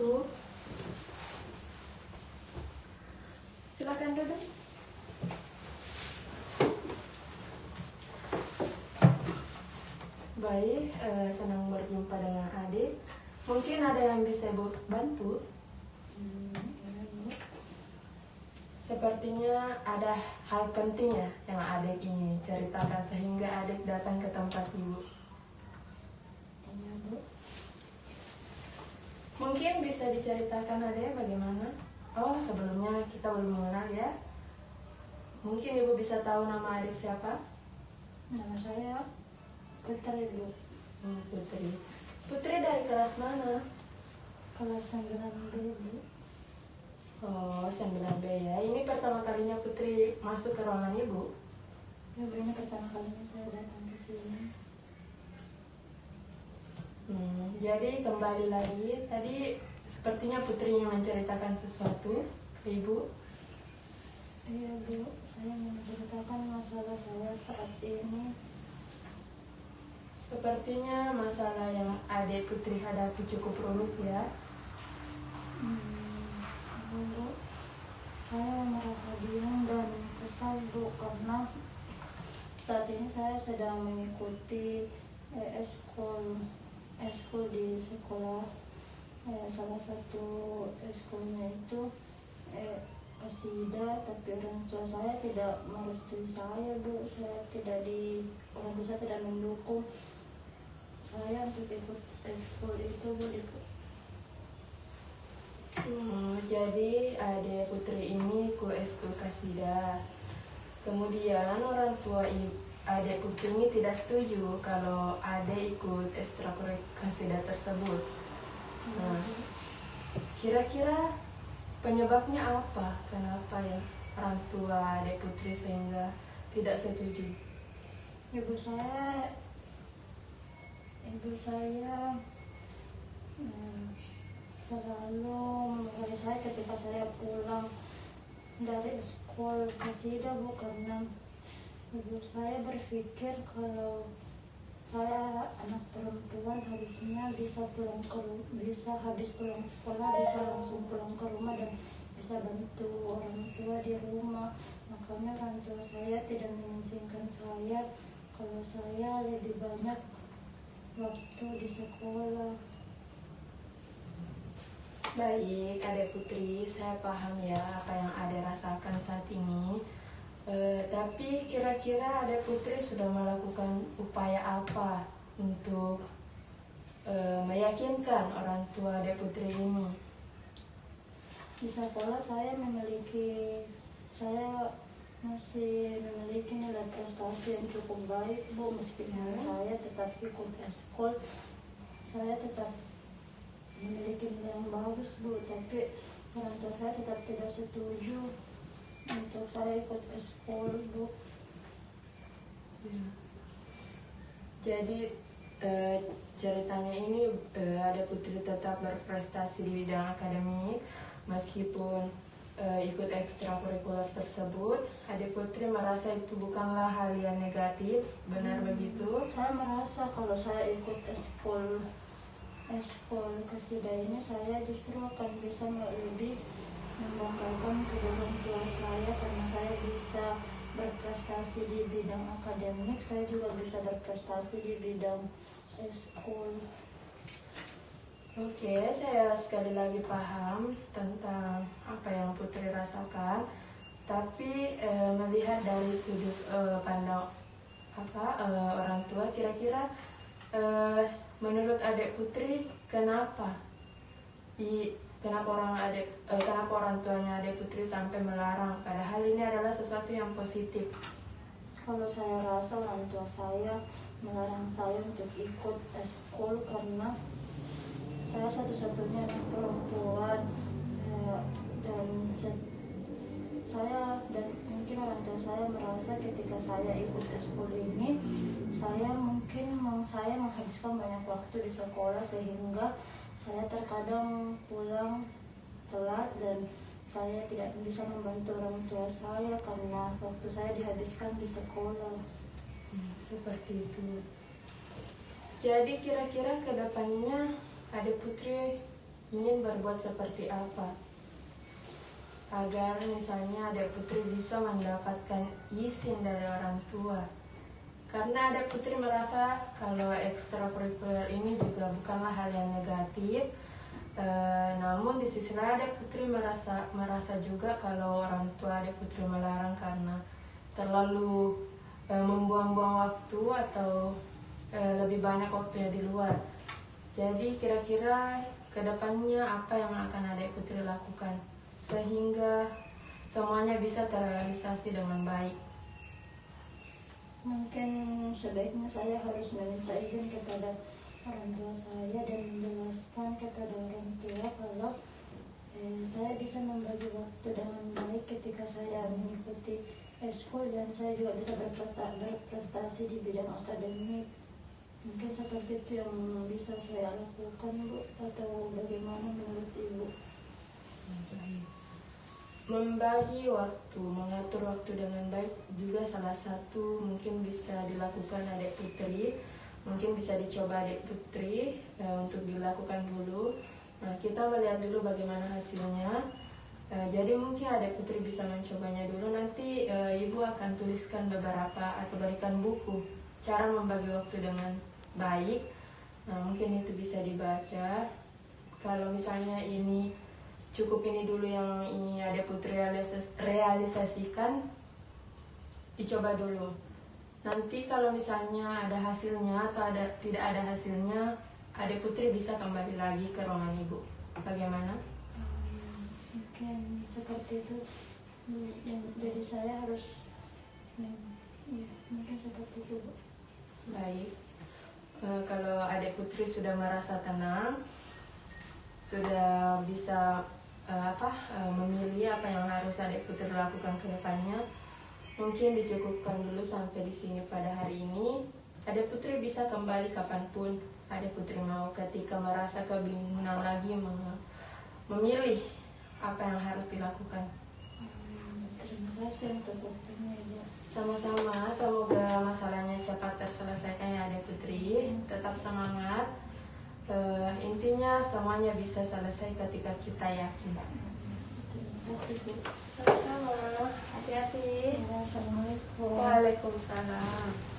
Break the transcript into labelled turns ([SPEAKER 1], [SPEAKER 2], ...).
[SPEAKER 1] Ibu. Silakan duduk. Baik, senang berjumpa dengan adik. Mungkin ada yang bisa Ibu bantu? Sepertinya ada hal penting ya yang adik ingin ceritakan sehingga adik datang ke tempat Ibu.
[SPEAKER 2] Iya, Bu.
[SPEAKER 1] Mungkin bisa diceritakan adik bagaimana? Oh, sebelumnya kita belum mengenal ya. Mungkin Ibu bisa tahu nama adik siapa?
[SPEAKER 2] Nama saya Putri, Bu.
[SPEAKER 1] Putri. Putri dari kelas mana?
[SPEAKER 2] Kelas 9B, Bu.
[SPEAKER 1] Oh, 9B ya. Ini pertama kalinya Putri masuk ke ruangan Ibu?
[SPEAKER 2] Ya, Bu, ini pertama kalinya saya datang ke sini.
[SPEAKER 1] Jadi kembali lagi, tadi sepertinya Putri ingin menceritakan sesuatu ke Ibu.
[SPEAKER 2] Iya, Bu. Saya mau menceritakan masalah saya saat ini.
[SPEAKER 1] Sepertinya masalah yang adik Putri hadapi cukup rumit ya.
[SPEAKER 2] Bu, saya merasa bingung dan kesal, Bu, karena saat ini saya sedang mengikuti eskul di sekolah. Salah satu eskulnya itu kasida, tapi orang tua saya tidak merestui saya, Bu. Orang tua saya tidak mendukung saya untuk ikut eskul itu, Bu.
[SPEAKER 1] Jadi adik Putri ini ikut eskul kasida. Kemudian orang tua adik Putri ini tidak setuju kalau adik ikut ekstrakurikuler kasida tersebut. Nah, kira-kira penyebabnya apa? Kenapa ya orang tua adik Putri sehingga tidak setuju?
[SPEAKER 2] Ibu saya selalu memarahi saya ketika saya pulang dari sekolah kasida, Bu, karena ibu saya berpikir kalau saya anak perempuan harusnya bisa habis pulang sekolah bisa langsung pulang ke rumah dan bisa bantu orang tua di rumah. Makanya orang tua saya tidak mengizinkan saya kalau saya lebih banyak waktu di sekolah.
[SPEAKER 1] Baik, adik Putri, saya paham ya apa yang adik rasakan saat ini. Tapi kira-kira adik Putri sudah melakukan upaya apa untuk meyakinkan orang tua adik Putri ini?
[SPEAKER 2] Di sekolah saya masih memiliki nilai prestasi yang cukup baik, Bu. Meskipun saya tetap ikut eskul, saya tetap memiliki nilai yang bagus, Bu. Tapi orang tua saya tetap tidak setuju untuk saya ikut eskul, Bu.
[SPEAKER 1] Jadi ceritanya ini adik Putri tetap berprestasi di bidang akademik meskipun ikut ekstrakurikuler tersebut. Adik Putri merasa itu bukanlah hal yang negatif, benar begitu?
[SPEAKER 2] Saya merasa kalau saya ikut eskul kasida ini, saya justru akan bisa lebih membanggakan kedua orang tua saya karena saya bisa berprestasi di bidang akademik, saya juga bisa berprestasi di bidang eskul.
[SPEAKER 1] Oke, saya sekali lagi paham tentang apa yang Putri rasakan. Tapi melihat dari sudut pandang orang tua, kira-kira menurut adik Putri kenapa orang tuanya adik Putri sampai melarang? Padahal ini adalah sesuatu yang positif.
[SPEAKER 2] Kalau saya rasa orang tua saya melarang saya untuk ikut eskul karena saya satu-satunya anak perempuan, dan mungkin orang tua saya merasa ketika saya ikut eskul ini saya menghabiskan banyak waktu di sekolah sehingga saya terkadang pulang telat dan saya tidak bisa membantu orang tua saya karena waktu saya dihabiskan di sekolah.
[SPEAKER 1] Seperti itu. Jadi kira-kira ke depannya adik Putri ingin berbuat seperti apa agar misalnya adik putri bisa mendapatkan izin dari orang tua. Karena adik putri merasa kalau ekstrakurikuler ini juga bukanlah hal yang negatif. Namun di sisi lain adik putri merasa juga kalau orang tua adik putri melarang karena terlalu membuang-buang waktu atau lebih banyak waktunya di luar. Jadi kira-kira kedepannya apa yang akan adik putri lakukan sehingga semuanya bisa terrealisasi dengan baik?
[SPEAKER 2] Mungkin sebaiknya saya harus meminta izin kepada orang tua saya dan menjelaskan kepada orang tua kalau saya bisa membagi waktu dengan baik ketika saya mengikuti eskul dan saya juga bisa berprestasi di bidang akademik. Mungkin seperti itu yang bisa saya lakukan, Bu, atau bagaimana menurut Ibu?
[SPEAKER 1] Membagi waktu, mengatur waktu dengan baik juga salah satu mungkin bisa dilakukan adik putri. Mungkin bisa dicoba adik putri untuk dilakukan dulu. Nah, kita melihat dulu bagaimana hasilnya. Jadi mungkin adik putri bisa mencobanya dulu. Nanti ibu akan tuliskan beberapa atau berikan buku cara membagi waktu dengan baik. Nah, mungkin itu bisa dibaca. Kalau misalnya ini cukup ini dulu yang ini adik putri realisasikan, dicoba dulu. Nanti kalau misalnya ada hasilnya atau tidak ada hasilnya, adik putri bisa kembali lagi ke ruangan ibu. Bagaimana?
[SPEAKER 2] Mungkin seperti itu. Jadi saya harus mungkin seperti itu, Bu.
[SPEAKER 1] Baik. Kalau adik putri sudah merasa tenang, sudah bisa memilih apa yang harus adik putri lakukan ke depannya, mungkin dicukupkan dulu sampai di sini pada hari ini. Adik putri bisa kembali kapanpun adik putri mau ketika merasa kebingungan lagi memilih apa yang harus dilakukan.
[SPEAKER 2] Terima kasih untuk waktunya, Ibu.
[SPEAKER 1] Sama-sama, semoga masalahnya cepat terselesaikan ya adik putri. Tetap semangat. Intinya semuanya bisa selesai ketika kita yakin.
[SPEAKER 2] Terima kasih, Bu.
[SPEAKER 1] Sama-sama, hati-hati.
[SPEAKER 2] Assalamualaikum.
[SPEAKER 1] Waalaikumsalam.